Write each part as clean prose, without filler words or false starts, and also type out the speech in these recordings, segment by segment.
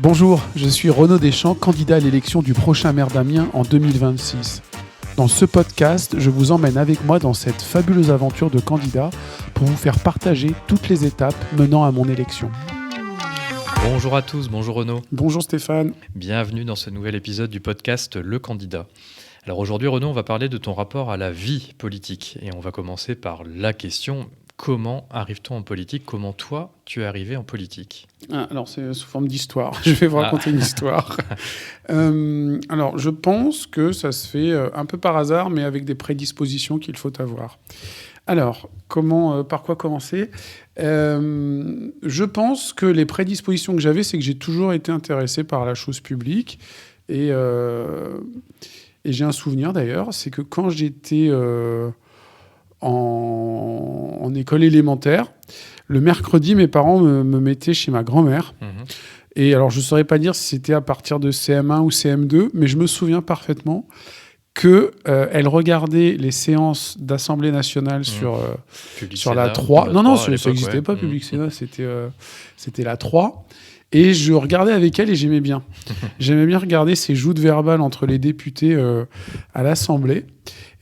Bonjour, je suis Renaud Deschamps, candidat à l'élection du prochain maire d'Amiens en 2026. Dans ce podcast, je vous emmène avec moi dans cette fabuleuse aventure de candidat pour vous faire partager toutes les étapes menant à mon élection. Bonjour à tous, bonjour Renaud. Bonjour Stéphane. Bienvenue dans ce nouvel épisode du podcast Le Candidat. Alors aujourd'hui Renaud, on va parler de ton rapport à la vie politique et on va commencer par la question: comment arrive-t-on en politique? Comment toi, tu es arrivé en politique? Alors c'est sous forme d'histoire, je vais vous raconter une histoire. Alors je pense que ça se fait un peu par hasard, mais avec des prédispositions qu'il faut avoir. Alors, par quoi commencer ? Je pense que les prédispositions que j'avais, c'est que j'ai toujours été intéressé par la chose publique. Et j'ai un souvenir d'ailleurs, c'est que quand j'étais en école élémentaire, le mercredi, mes parents me mettaient chez ma grand-mère. Mmh. Et alors, je ne saurais pas dire si c'était à partir de CM1 ou CM2, mais je me souviens parfaitement qu'elle regardait les séances d'Assemblée nationale sur la 3. Non, ça n'existait pas, Public Sénat, c'était la 3. Et je regardais avec elle et j'aimais bien. J'aimais bien regarder ces joutes verbales entre les députés à l'Assemblée.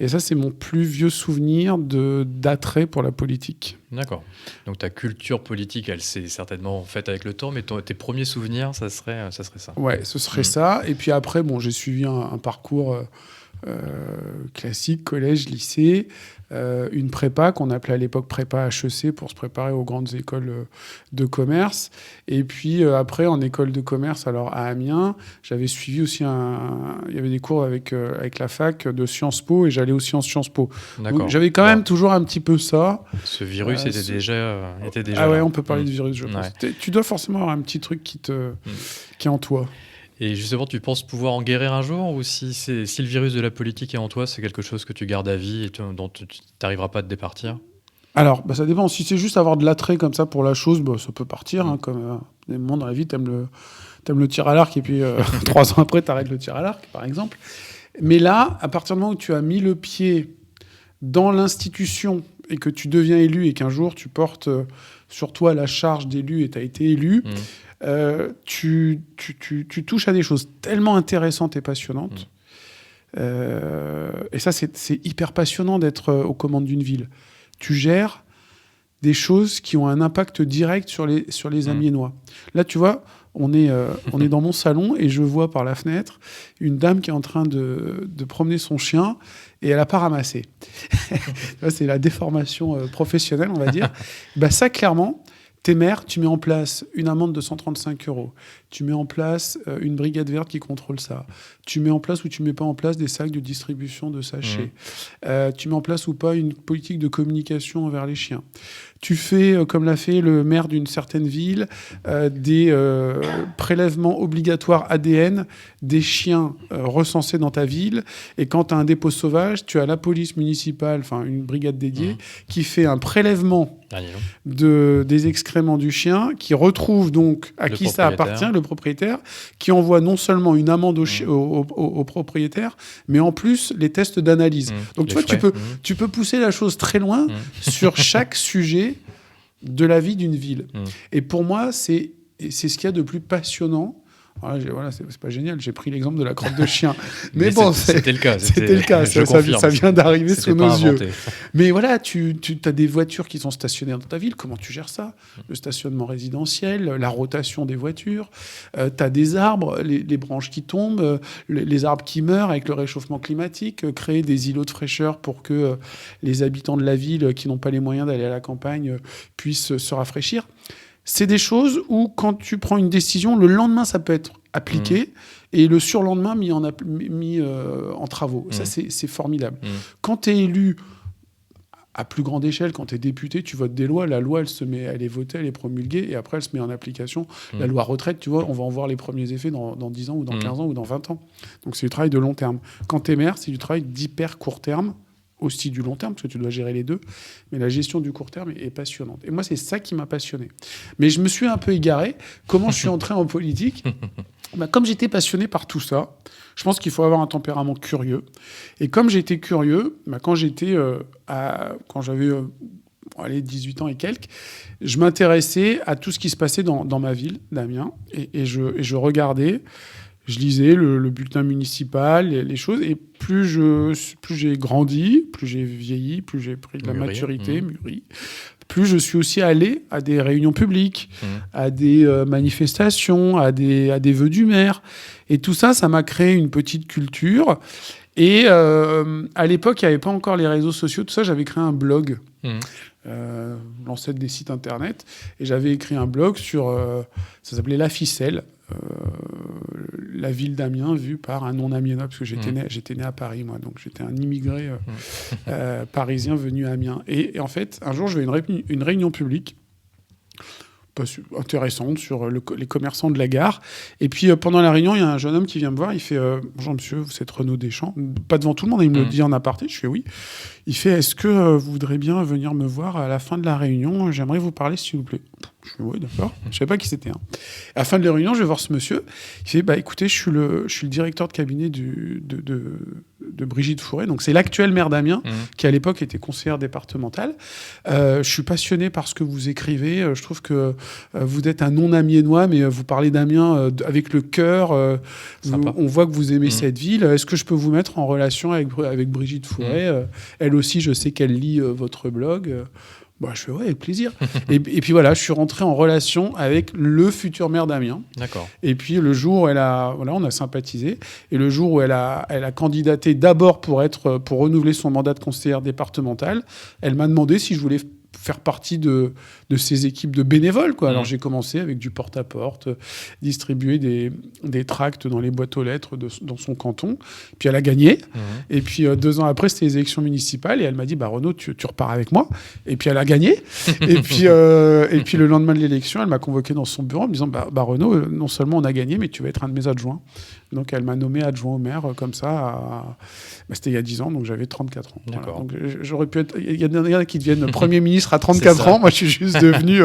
Et ça, c'est mon plus vieux souvenir d'attrait pour la politique. D'accord. Donc ta culture politique, elle s'est certainement faite avec le temps, mais tes premiers souvenirs, ça serait ça. Ouais, ce serait ça. Et puis après, j'ai suivi un parcours classique, collège, lycée, une prépa qu'on appelait à l'époque prépa HEC pour se préparer aux grandes écoles de commerce. Et puis après, en école de commerce, alors à Amiens, j'avais suivi aussi il y avait des cours avec la fac de Sciences Po et j'allais aussi en Sciences Po. D'accord. Donc j'avais quand même toujours un petit peu ça. Ce virus était déjà Ah ouais, là. On peut parler de virus, je pense. Ouais. Tu dois forcément avoir un petit truc qui est en toi. Et justement, tu penses pouvoir en guérir un jour, ou si le virus de la politique est en toi, c'est quelque chose que tu gardes à vie et dont tu n'arriveras pas à te départir? Alors, ça dépend. Si c'est juste avoir de l'attrait comme ça pour la chose, ça peut partir. Comme des moments dans la vie, t'aimes le tir à l'arc et puis 3 ans après, t'arrêtes le tir à l'arc, par exemple. Mais là, à partir du moment où tu as mis le pied dans l'institution et que tu deviens élu et qu'un jour tu portes sur toi la charge d'élu et t'as été élu... tu touches à des choses tellement intéressantes et passionnantes. Et ça, c'est hyper passionnant d'être aux commandes d'une ville. Tu gères des choses qui ont un impact direct sur les Amiénois. Là, tu vois, on est dans mon salon et je vois par la fenêtre une dame qui est en train de promener son chien et elle n'a pas ramassé. C'est la déformation professionnelle, on va dire. Ça, clairement... T'es maire, tu mets en place une amende de 135 €. Tu mets en place une brigade verte qui contrôle ça. Tu mets en place ou tu mets pas en place des sacs de distribution de sachets. Tu mets en place ou pas une politique de communication envers les chiens. Tu fais, comme l'a fait le maire d'une certaine ville, des prélèvements obligatoires ADN des chiens recensés dans ta ville. Et quand tu as un dépôt sauvage, tu as la police municipale, enfin une brigade dédiée, qui fait un prélèvement des excréments du chien, qui retrouve donc à qui ça appartient, le propriétaire, qui envoie non seulement une amende au propriétaire, mais en plus les tests d'analyse. Donc tu vois, tu peux pousser la chose très loin sur chaque sujet de la vie d'une ville. Et pour moi, c'est ce qu'il y a de plus passionnant. Voilà, c'est pas génial, j'ai pris l'exemple de la crotte de chien. Mais bon, c'était le cas. C'était le cas, ça vient d'arriver sous nos yeux. Mais voilà, tu as des voitures qui sont stationnées dans ta ville, comment tu gères ça ? Le stationnement résidentiel, la rotation des voitures, tu as des arbres, les branches qui tombent, les arbres qui meurent avec le réchauffement climatique, créer des îlots de fraîcheur pour que les habitants de la ville qui n'ont pas les moyens d'aller à la campagne puissent se rafraîchir. C'est des choses où, quand tu prends une décision, le lendemain, ça peut être appliqué et le surlendemain mis en travaux. Ça, c'est formidable. Quand tu es élu à plus grande échelle, quand tu es député, tu votes des lois. La loi, elle est votée, elle est promulguée et après, elle se met en application. La loi retraite, tu vois, on va en voir les premiers effets dans 10 ans ou dans 15 ans ou dans 20 ans. Donc, c'est du travail de long terme. Quand tu es maire, c'est du travail d'hyper court terme, aussi du long terme, parce que tu dois gérer les deux. Mais la gestion du court terme est passionnante. Et moi, c'est ça qui m'a passionné. Mais je me suis un peu égaré. Comment je suis entré en politique ? Comme j'étais passionné par tout ça, je pense qu'il faut avoir un tempérament curieux. Et comme j'étais curieux, quand j'avais 18 ans et quelques, je m'intéressais à tout ce qui se passait dans ma ville, d'Amiens, et je regardais, je lisais le bulletin municipal, les choses, et plus j'ai grandi, plus j'ai vieilli, plus j'ai pris de la maturité, mûri, plus je suis aussi allé à des réunions publiques, à des manifestations, à des vœux du maire. Et tout ça, ça m'a créé une petite culture. Et à l'époque, il n'y avait pas encore les réseaux sociaux, tout ça, j'avais créé un blog, l'ancêtre des sites internet, et j'avais écrit un blog ça s'appelait La Ficelle, la ville d'Amiens vue par un non-amiénois, parce que j'étais né à Paris, moi, donc j'étais un immigré parisien venu à Amiens. Et en fait, un jour, je vais à une réunion publique, intéressante, sur les commerçants de la gare. Et puis, pendant la réunion, il y a un jeune homme qui vient me voir. Il fait « Bonjour monsieur, vous êtes Renaud Deschamps ?» Pas devant tout le monde, il me le dit en aparté. Je fais « Oui ». Il fait « Est-ce que vous voudrez bien venir me voir à la fin de la réunion ? J'aimerais vous parler, s'il vous plaît. » Je fais « Oui, d'accord. » Je ne savais pas qui c'était. À la fin de la réunion, je vais voir ce monsieur. Il fait « Écoutez, je suis le directeur de cabinet de Brigitte Fourré. » Donc, c'est l'actuelle maire d'Amiens, qui à l'époque était conseillère départementale. Je suis passionné par ce que vous écrivez. Je trouve que vous êtes un non-amiénois, mais vous parlez d'Amiens avec le cœur. On voit que vous aimez cette ville. Est-ce que je peux vous mettre en relation avec Brigitte Fourré ? Elle aussi, je sais qu'elle lit votre blog. Je fais « Ouais, avec plaisir. » et puis voilà, je suis rentré en relation avec le futur maire d'Amiens. D'accord. Et puis le jour où on a sympathisé. Et le jour où elle a candidaté d'abord pour renouveler son mandat de conseillère départementale, elle m'a demandé si je voulais faire partie de ces équipes de bénévoles, quoi. Alors j'ai commencé avec du porte-à-porte, distribuer des tracts dans les boîtes aux lettres dans son canton. Puis elle a gagné. Et puis 2 ans après, c'était les élections municipales et elle m'a dit Renaud, tu repars avec moi. Et puis elle a gagné. et puis le lendemain de l'élection, elle m'a convoqué dans son bureau en me disant Renaud, non seulement on a gagné, mais tu vas être un de mes adjoints. Donc elle m'a nommé adjoint au maire comme ça. C'était il y a 10 ans, donc j'avais 34 ans. D'accord. Voilà. Donc j'aurais pu être. Il y en a qui deviennent Premier ministre à 34 ans. Moi, je suis juste devenu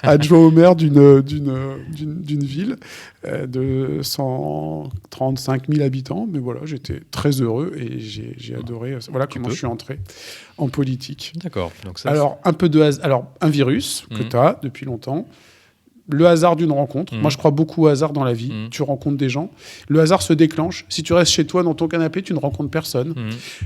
adjoint au maire d'une ville de 135 000 habitants. Mais voilà, j'étais très heureux et j'ai adoré. Voilà comment je suis entré en politique. D'accord. Donc ça, alors, un virus que tu as depuis longtemps. Le hasard d'une rencontre. Moi, je crois beaucoup au hasard dans la vie. Tu rencontres des gens. Le hasard se déclenche. Si tu restes chez toi dans ton canapé, tu ne rencontres personne.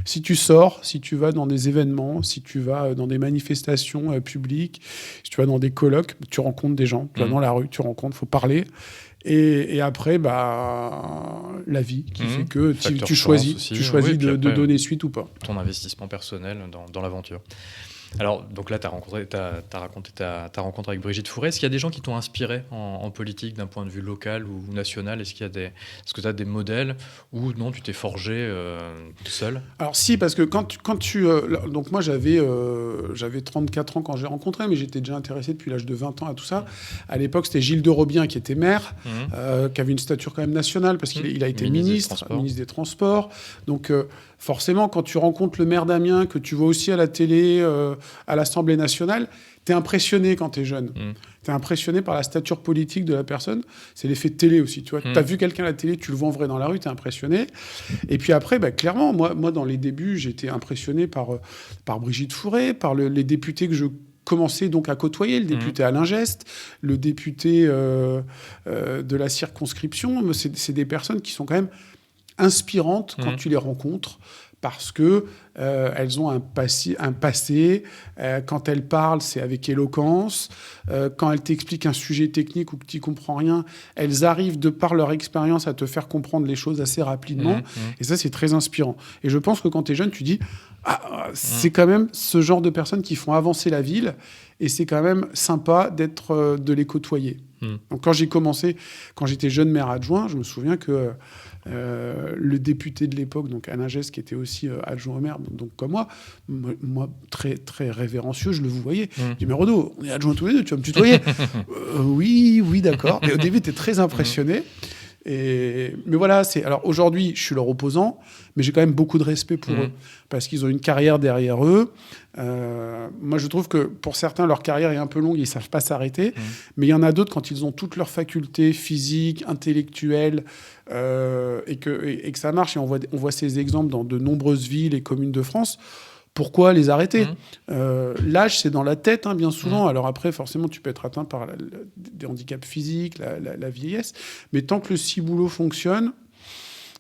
Si tu sors, si tu vas dans des événements, si tu vas dans des manifestations publiques, si tu vas dans des colloques, tu rencontres des gens. Tu vas dans la rue, tu rencontres, il faut parler. Et après, la vie qui fait que tu choisis de donner suite ou pas. Ton investissement personnel dans l'aventure. Alors, donc là, tu as raconté ta rencontre avec Brigitte Fourré. Est-ce qu'il y a des gens qui t'ont inspiré en politique d'un point de vue local ou national ? Est-ce que tu as des modèles ou non, tu t'es forgé tout seul ? Alors si, parce que donc moi j'avais 34 ans quand j'ai rencontré, mais j'étais déjà intéressé depuis l'âge de 20 ans à tout ça. À l'époque, c'était Gilles de Robien qui était maire, qui avait une stature quand même nationale, parce qu'il a été ministre des Transports. Donc forcément, quand tu rencontres le maire d'Amiens, que tu vois aussi à la télé, à l'Assemblée nationale, t'es impressionné quand t'es jeune. T'es impressionné par la stature politique de la personne. C'est l'effet de télé aussi, tu vois. T'as vu quelqu'un à la télé, tu le vois en vrai dans la rue, t'es impressionné. Et puis après, clairement, moi, dans les débuts, j'étais impressionné par Brigitte Fourré, par les députés que je commençais donc à côtoyer, le député Alain Geste, le député de la circonscription. C'est des personnes qui sont quand même inspirantes quand tu les rencontres, parce que elles ont un passé. Quand elles parlent, c'est avec éloquence. Quand elles t'expliquent un sujet technique ou que tu comprends rien, elles arrivent, de par leur expérience, à te faire comprendre les choses assez rapidement. Et ça, c'est très inspirant. Et je pense que quand tu es jeune, tu dis c'est quand même ce genre de personnes qui font avancer la ville, et c'est quand même sympa de les côtoyer. Donc quand j'étais jeune maire adjoint, je me souviens que le député de l'époque, donc Alain Geste, qui était aussi adjoint au maire, donc comme moi très, très révérencieux, je le voyais. Je dis, mais Renaud, on est adjoints tous les deux, tu vas me tutoyer. Oui, d'accord. Mais au début, tu es très impressionné. Mais voilà, alors aujourd'hui, je suis leur opposant, mais j'ai quand même beaucoup de respect pour eux, parce qu'ils ont une carrière derrière eux. Moi, je trouve que pour certains, leur carrière est un peu longue, ils ne savent pas s'arrêter. Mais il y en a d'autres, quand ils ont toutes leurs facultés physiques, intellectuelles, et que ça marche, et on voit ces exemples dans de nombreuses villes et communes de France. Pourquoi les arrêter ? L'âge, c'est dans la tête, hein, bien souvent. Alors après, forcément, tu peux être atteint par des handicaps physiques, la vieillesse. Mais tant que le ciboulot fonctionne,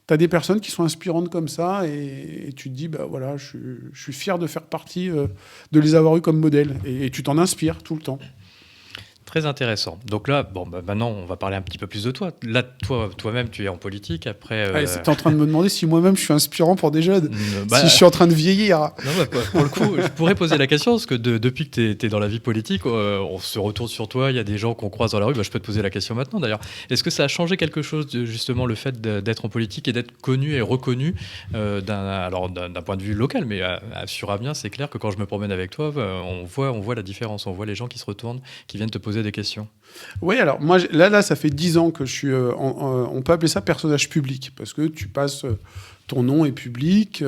tu as des personnes qui sont inspirantes comme ça, et tu te dis, bah voilà, je suis fier de faire partie, de les avoir eu comme modèle. Et tu t'en inspires tout le temps. Très intéressant. Donc là, maintenant, on va parler un petit peu plus de toi. Là, toi-même, tu es en politique. Après, tu es en train de me demander si moi-même, je suis inspirant pour des jeunes, si je suis en train de vieillir. Non, pour le coup, je pourrais poser la question, parce que depuis que tu es dans la vie politique, on se retourne sur toi, il y a des gens qu'on croise dans la rue. Je peux te poser la question maintenant, d'ailleurs. Est-ce que ça a changé quelque chose, justement, le fait d'être en politique et d'être connu et reconnu d'un point de vue local, mais sur Amiens, c'est clair que quand je me promène avec toi, on voit la différence. On voit les gens qui se retournent, qui viennent te poser des questions. Oui, alors moi, là, ça fait 10 ans que je suis... on peut appeler ça personnage public, parce que tu passes... ton nom est public,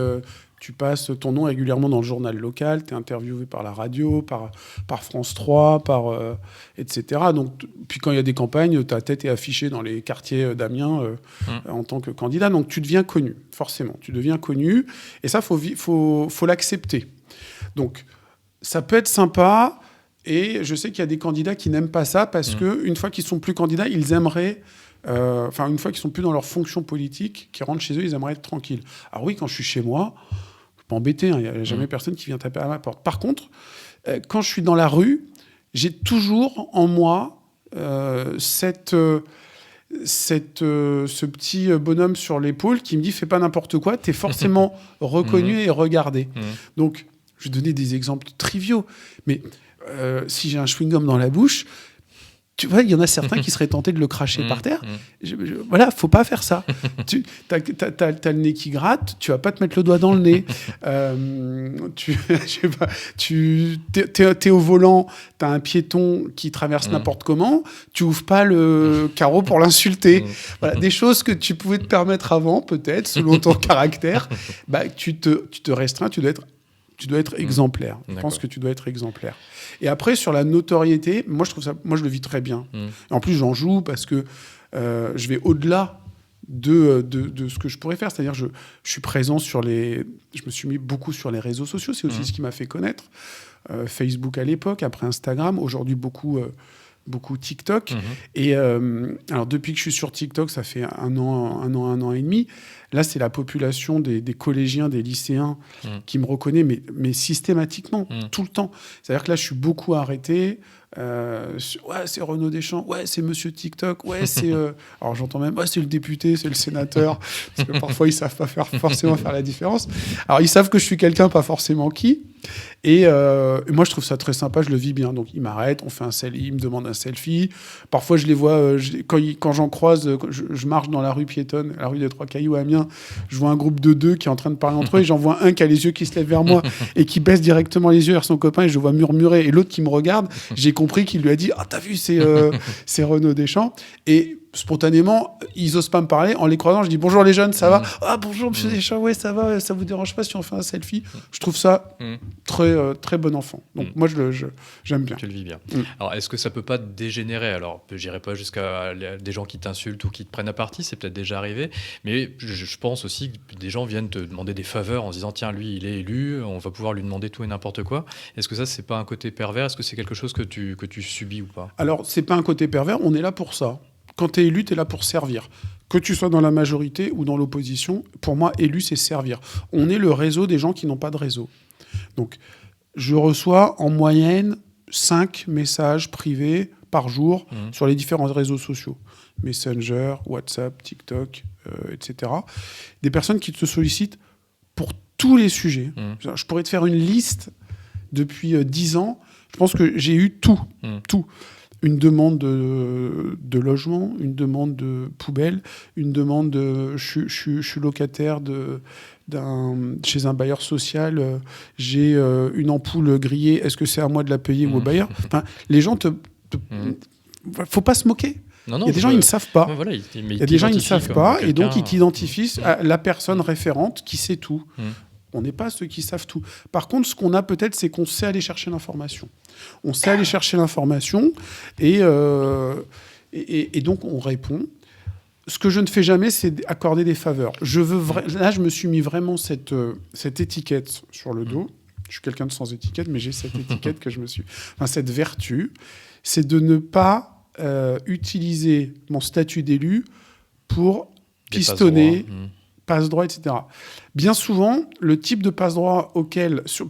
tu passes ton nom régulièrement dans le journal local, tu es interviewé par la radio, par France 3, etc. Donc, puis quand il y a des campagnes, ta tête est affichée dans les quartiers d'Amiens en tant que candidat. Donc tu deviens connu, forcément. Tu deviens connu, et ça, faut l'accepter. Donc ça peut être sympa... Et je sais qu'il y a des candidats qui n'aiment pas ça parce qu'une fois qu'ils sont plus candidats, ils aimeraient... une fois qu'ils sont plus dans leur fonction politique, qu'ils rentrent chez eux, ils aimeraient être tranquilles. Alors oui, quand je suis chez moi, je ne suis pas embêté, il n'y a jamais personne qui vient taper à ma porte. Par contre, quand je suis dans la rue, j'ai toujours en moi ce petit bonhomme sur l'épaule qui me dit « fais pas n'importe quoi, tu es forcément reconnu et regardé ». Donc, je vais donner des exemples triviaux, mais... si j'ai un chewing-gum dans la bouche, tu vois, il y en a certains qui seraient tentés de le cracher par terre. Voilà, faut pas faire ça. T'as le nez qui gratte, tu vas pas te mettre le doigt dans le nez. T'es au volant, t'as un piéton qui traverse n'importe comment, tu ouvres pas le carreau pour l'insulter. Voilà, des choses que tu pouvais te permettre avant, peut-être, selon ton caractère. Tu te restreins, tu dois être exemplaire. Je pense que tu dois être exemplaire. Et après, sur la notoriété, moi, je le vis très bien. Et en plus, j'en joue parce que je vais au-delà de ce que je pourrais faire. C'est-à-dire, je suis présent je me suis mis beaucoup sur les réseaux sociaux. C'est aussi ce qui m'a fait connaître. Facebook à l'époque, après Instagram. Aujourd'hui, beaucoup TikTok. Et alors, depuis que je suis sur TikTok, ça fait un an et demi. Là, c'est la population des collégiens, des lycéens qui me reconnaît, mais systématiquement, tout le temps. C'est-à-dire que là, je suis beaucoup arrêté. Ouais, c'est Renaud Deschamps. Ouais, c'est Monsieur TikTok. Ouais, c'est... Alors, j'entends même, ouais, c'est le député, c'est le sénateur. Parce que parfois, ils ne savent pas forcément faire la différence. Alors, ils savent que je suis quelqu'un, pas forcément qui. Et moi, je trouve ça très sympa, je le vis bien. Donc, ils m'arrêtent, on fait un selfie, ils me demandent un selfie. Parfois, je les vois, quand j'en croise, je marche dans la rue piétonne, la rue des Trois Cailloux à Amiens, je vois un groupe de deux qui est en train de parler entre eux, et j'en vois un qui a les yeux qui se lèvent vers moi et qui baisse directement les yeux vers son copain, et je le vois murmurer. Et l'autre qui me regarde, j'ai compris qu'il lui a dit « Ah, t'as vu, c'est Renaud Deschamps ». Et spontanément, ils osent pas me parler. En les croisant, je dis bonjour les jeunes, ça va ? Ah bonjour Monsieur Deschamps, ouais ça va, ça vous dérange pas si on fait un selfie ? Je trouve ça très très bon enfant. Donc moi j'aime bien. Tu le vis bien. Alors est-ce que ça peut pas dégénérer ? Alors j'irai pas jusqu'à des gens qui t'insultent ou qui te prennent à partie, c'est peut-être déjà arrivé, mais je pense aussi que des gens viennent te demander des faveurs en se disant tiens lui il est élu, on va pouvoir lui demander tout et n'importe quoi. Est-ce que ça c'est pas un côté pervers ? Est-ce que c'est quelque chose que tu subis ou pas ? Alors c'est pas un côté pervers, on est là pour ça. Quand tu es élu, tu es là pour servir. Que tu sois dans la majorité ou dans l'opposition, pour moi, élu, c'est servir. On est le réseau des gens qui n'ont pas de réseau. Donc, je reçois en moyenne 5 messages privés par jour sur les différents réseaux sociaux. Messenger, WhatsApp, TikTok, etc. Des personnes qui te sollicitent pour tous les sujets. Je pourrais te faire une liste depuis 10 ans. Je pense que j'ai eu tout. Une demande de logement, une demande de poubelle, une demande de... Je suis locataire chez un bailleur social, j'ai une ampoule grillée, est-ce que c'est à moi de la payer ou au bailleur ? Enfin, les gens faut pas se moquer. Non, il y a des gens, ils ne savent pas. Ouais, voilà, il y a des gens, ils ne savent pas, et donc ils t'identifient à la personne référente qui sait tout. On n'est pas ceux qui savent tout. Par contre, ce qu'on a peut-être, c'est qu'on sait aller chercher l'information. On sait aller chercher l'information, et donc on répond. Ce que je ne fais jamais, c'est accorder des faveurs. Là, je me suis mis vraiment cette étiquette sur le dos. Je suis quelqu'un de sans étiquette, mais j'ai cette étiquette que je me suis... Enfin, cette vertu, c'est de ne pas utiliser mon statut d'élu pour pistonner, passe-droit, etc. Bien souvent, le type de passe-droit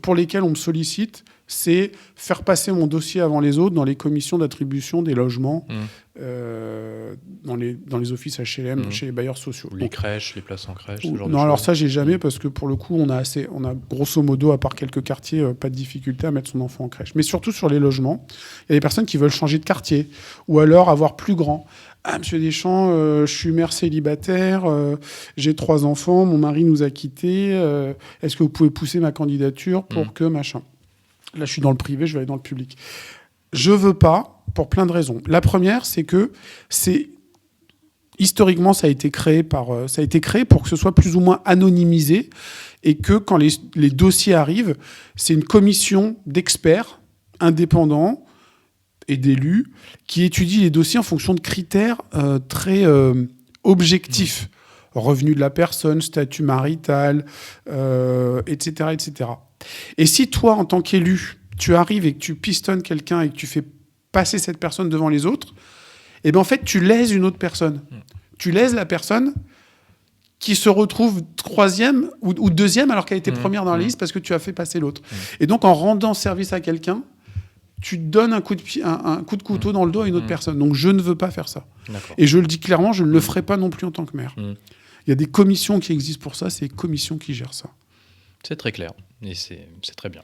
pour lesquels on me sollicite, c'est faire passer mon dossier avant les autres dans les commissions d'attribution des logements, dans les offices HLM, chez les bailleurs sociaux. Ou les crèches, les places en crèche, ce genre de non, choses. alors ça, j'ai jamais, parce que pour le coup, on a grosso modo, à part quelques quartiers, pas de difficulté à mettre son enfant en crèche. Mais surtout sur les logements, il y a des personnes qui veulent changer de quartier, ou alors avoir plus grand. Ah, monsieur Deschamps, je suis mère célibataire, j'ai 3 enfants, mon mari nous a quittés, est-ce que vous pouvez pousser ma candidature pour que machin. Là, je suis dans le privé, je vais aller dans le public. Je veux pas, pour plein de raisons. La première, c'est que historiquement, ça a été créé pour que ce soit plus ou moins anonymisé, et que quand les dossiers arrivent, c'est une commission d'experts indépendants et d'élus qui étudient les dossiers en fonction de critères très objectifs. Revenu de la personne, statut marital, etc., etc. Et si toi, en tant qu'élu, tu arrives et que tu pistonnes quelqu'un et que tu fais passer cette personne devant les autres, eh ben en fait, tu lèses une autre personne. Tu lèses la personne qui se retrouve 3e ou 2e alors qu'elle était première dans la liste parce que tu as fait passer l'autre. Et donc, en rendant service à quelqu'un, tu donnes un coup de couteau dans le dos à une autre personne. Donc, je ne veux pas faire ça. D'accord. Et je le dis clairement, je ne le ferai pas non plus en tant que maire. Il y a des commissions qui existent pour ça, c'est les commissions qui gèrent ça. C'est très clair, et c'est très bien.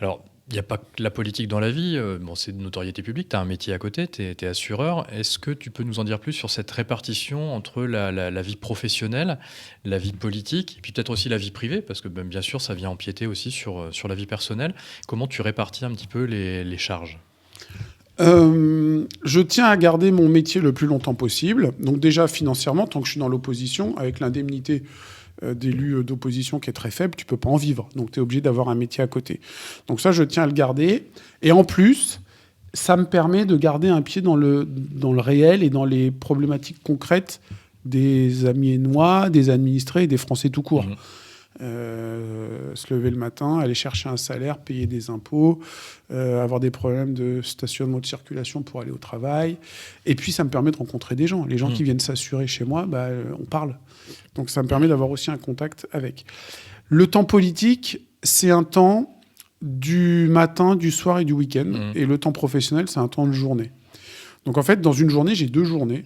Alors, il n'y a pas que la politique dans la vie, c'est de notoriété publique, tu as un métier à côté, tu es assureur. Est-ce que tu peux nous en dire plus sur cette répartition entre la vie professionnelle, la vie politique, et puis peut-être aussi la vie privée, parce que bien sûr, ça vient empiéter aussi sur la vie personnelle. Comment tu répartis un petit peu les charges ? Je tiens à garder mon métier le plus longtemps possible. Donc déjà, financièrement, tant que je suis dans l'opposition, avec l'indemnité d'élu d'opposition qui est très faible, tu peux pas en vivre. Donc tu es obligé d'avoir un métier à côté. Donc ça, je tiens à le garder. Et en plus, ça me permet de garder un pied dans le réel et dans les problématiques concrètes des Amiénois, des administrés et des Français tout court. Se lever le matin, aller chercher un salaire, payer des impôts, avoir des problèmes de stationnement de circulation pour aller au travail. Et puis, ça me permet de rencontrer des gens. Les gens qui viennent s'assurer chez moi, on parle. Donc, ça me permet d'avoir aussi un contact avec. Le temps politique, c'est un temps du matin, du soir et du week-end. Et le temps professionnel, c'est un temps de journée. Donc, en fait, dans une journée, j'ai 2 journées.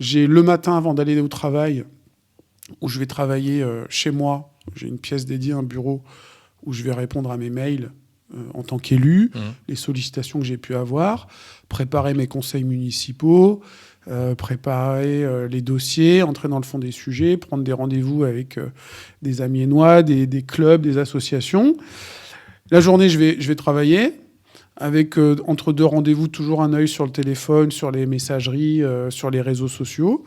J'ai le matin, avant d'aller au travail, où je vais travailler chez moi. J'ai une pièce dédiée, un bureau où je vais répondre à mes mails en tant qu'élu, les sollicitations que j'ai pu avoir, préparer mes conseils municipaux, préparer les dossiers, entrer dans le fond des sujets, prendre des rendez-vous avec des Amiénois, des clubs, des associations. La journée, je vais travailler avec, entre 2 rendez-vous, toujours un œil sur le téléphone, sur les messageries, sur les réseaux sociaux.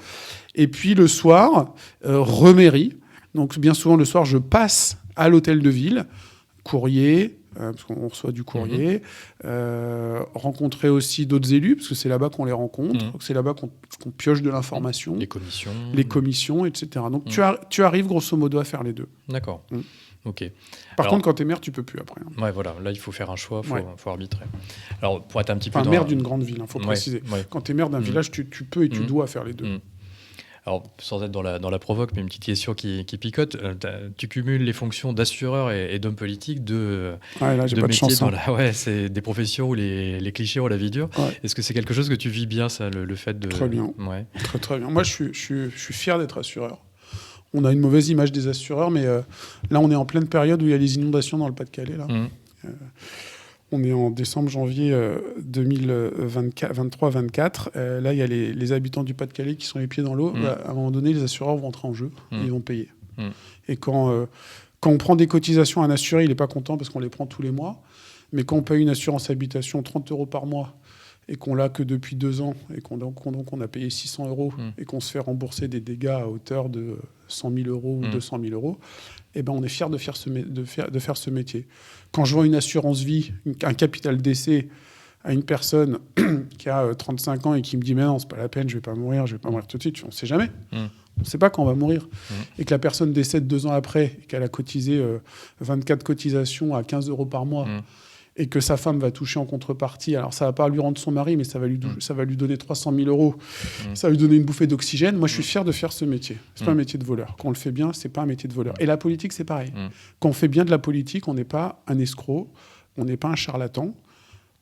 Et puis le soir, remairie. Donc bien souvent le soir, je passe à l'hôtel de ville, courrier, parce qu'on reçoit du courrier, rencontrer aussi d'autres élus, parce que c'est là-bas qu'on les rencontre, c'est là-bas qu'on pioche de l'information. Les commissions, etc. Donc tu arrives grosso modo à faire les 2. D'accord. Ok. Par contre, quand tu es maire, tu peux plus après. Ouais, voilà. Là, il faut faire un choix, faut arbitrer. Alors, pour être un petit peu maire d'une grande ville, faut préciser. Quand tu es maire d'un village, tu peux et tu dois faire les 2. Alors, sans être dans la provoque, mais une petite question qui picote. Tu cumules les fonctions d'assureur et d'homme politique là, j'ai pas de chance. C'est des professions où les clichés ont la vie dure. Ouais. Est-ce que c'est quelque chose que tu vis bien, ça, le fait de... Très bien. Ouais. Très, très bien. Moi, je suis fier d'être assureur. On a une mauvaise image des assureurs, mais là, on est en pleine période où il y a les inondations dans le Pas-de-Calais. Là. On est en décembre-janvier 2023-24. Là, il y a les habitants du Pas-de-Calais qui sont les pieds dans l'eau. À un moment donné, les assureurs vont entrer en jeu et ils vont payer. Et quand on prend des cotisations à un assuré, il n'est pas content parce qu'on les prend tous les mois. Mais quand on paye une assurance habitation 30 € par mois et qu'on l'a que depuis 2 ans, et donc on a payé 600 euros, et qu'on se fait rembourser des dégâts à hauteur de 100 000 euros ou 200 000 euros, eh ben on est fiers de faire ce métier. Quand je vends une assurance vie, un capital décès à une personne qui a 35 ans et qui me dit « mais non, c'est pas la peine, je vais pas mourir tout de suite », on ne sait jamais. On ne sait pas quand on va mourir. Et que la personne décède 2 ans après, et qu'elle a cotisé 24 cotisations à 15 euros par mois, et que sa femme va toucher en contrepartie, alors ça ne va pas lui rendre son mari, mais ça va lui donner 300 000 euros, ça va lui donner une bouffée d'oxygène. Moi, je suis fier de faire ce métier. Ce n'est pas un métier de voleur. Quand on le fait bien, ce n'est pas un métier de voleur. Et la politique, c'est pareil. Quand on fait bien de la politique, on n'est pas un escroc, on n'est pas un charlatan.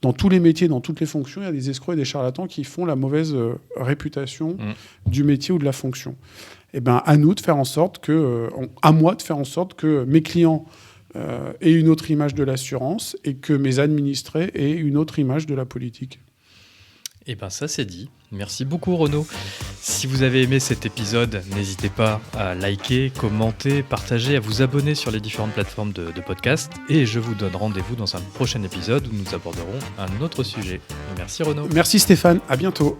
Dans tous les métiers, dans toutes les fonctions, il y a des escrocs et des charlatans qui font la mauvaise réputation du métier ou de la fonction. Eh ben, à nous de faire en sorte à moi de faire en sorte que mes clients aient une autre image de l'assurance et que mes administrés aient une autre image de la politique. Eh bien, ça c'est dit. Merci beaucoup Renaud. Si vous avez aimé cet épisode, n'hésitez pas à liker, commenter, partager, à vous abonner sur les différentes plateformes de podcast. Et je vous donne rendez-vous dans un prochain épisode où nous aborderons un autre sujet. Merci Renaud. Merci Stéphane, à bientôt.